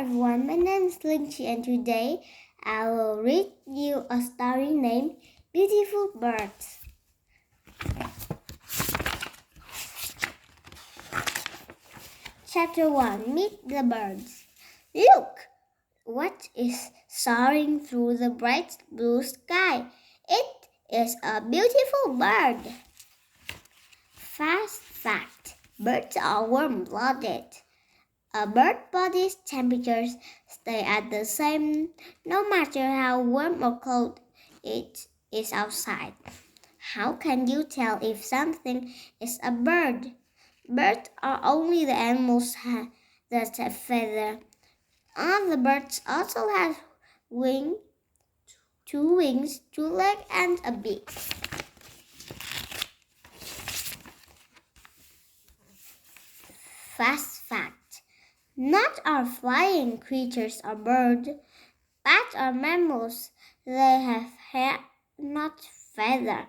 everyone, my name is Linh and today I will read you a story named Beautiful Birds. Chapter 1, Meet the Birds. Look! What is soaring through the bright blue sky? It is a beautiful bird. Fast fact, birds are warm-blooded. A bird's body's temperatures stay at the same no matter how warm or cold it is outside. How can you tell if something is a bird? Birds are only the animals that have feathers. All the birds also have two wings, two legs, and a beak. Fast fact. Not all flying creatures are birds. Bats are mammals. They have hair, not feathers.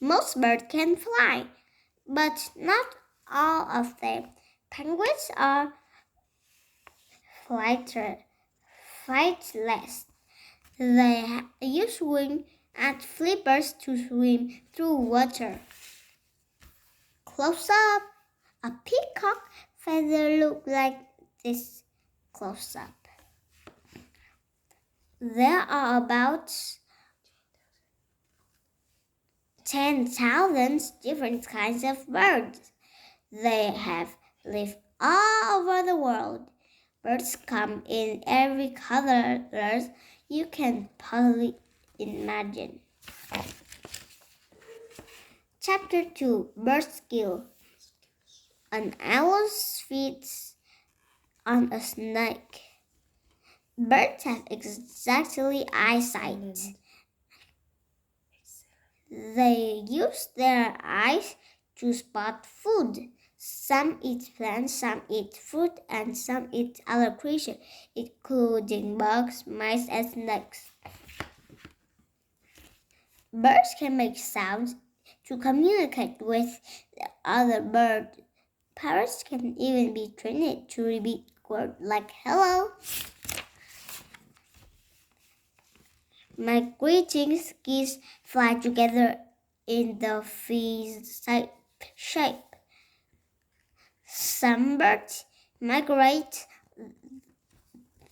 Most birds can fly, but not all of them. Penguins are flightless. They use wings and flippers to swim through water. Close up, a peacock feather look like this close up. There are about 10,000 different kinds of birds. They have lived all over the world. Birds come in every color you can possibly imagine. Chapter 2, Bird Skill. An owl feeds on a snake. Birds have exactly eyesight. They use their eyes to spot food. Some eat plants, some eat fruit, and some eat other creatures, including bugs, mice, and snakes. Birds can make sounds to communicate with the other birds. Parrots can even be trained to repeat words like hello. Migrating geese fly together in the V shape. Some birds migrate.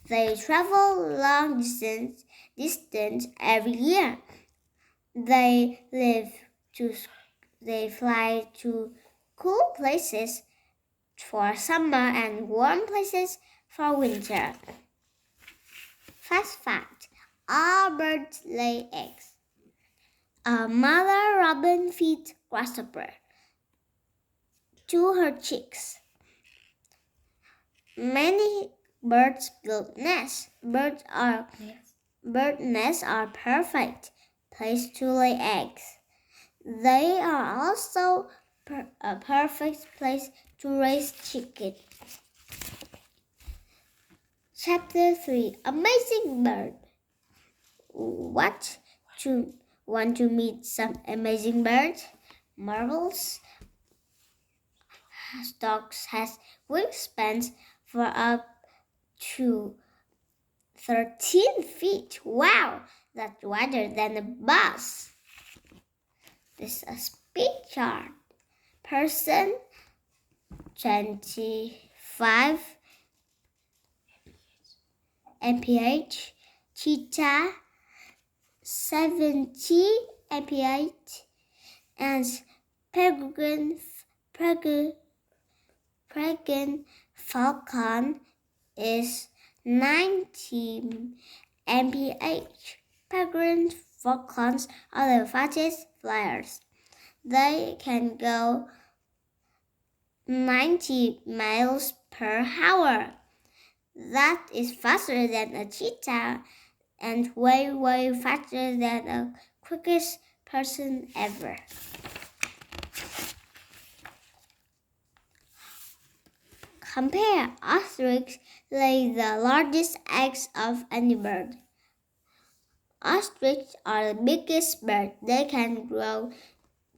They travel long distance every year. They fly to cool places for summer and warm places for winter. Fast fact, all birds lay eggs. A mother robin feeds grasshopper to her chicks. Many birds build nests. Bird nests are perfect place to lay eggs. They are also a perfect place to raise chickens. Chapter 3, Amazing Bird. Want to meet some amazing birds? Marbles Storks has wingspans for up to 13 feet. Wow, that's wider than a bus. This is a speed chart. Person 25 mph. Cheetah 70 mph. And peregrine falcon is 90 mph. Peregrine falcons are the fastest flyers. They can go 90 miles per hour. That is faster than a cheetah and way, way faster than the quickest person ever. Compare. Ostriches lay the largest eggs of any bird. Ostriches are the biggest bird. They can grow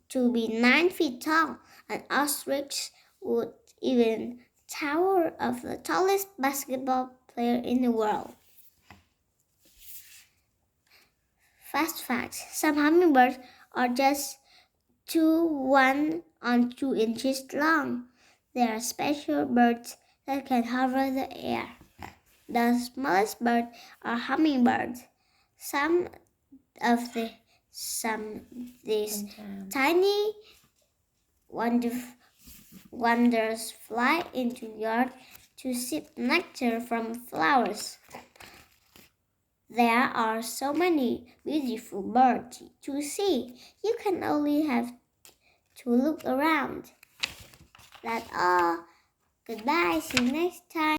to be 9 feet tall. An ostrich would even tower of the tallest basketball player in the world. Fast facts. Some hummingbirds are just 1 or 2 inches long. They are special birds that can hover the air. The smallest birds are hummingbirds. Some of these tiny wonders fly into yards to sip nectar from flowers. There are so many beautiful birds to see. You can only have to look around. That's all. Goodbye. See you next time.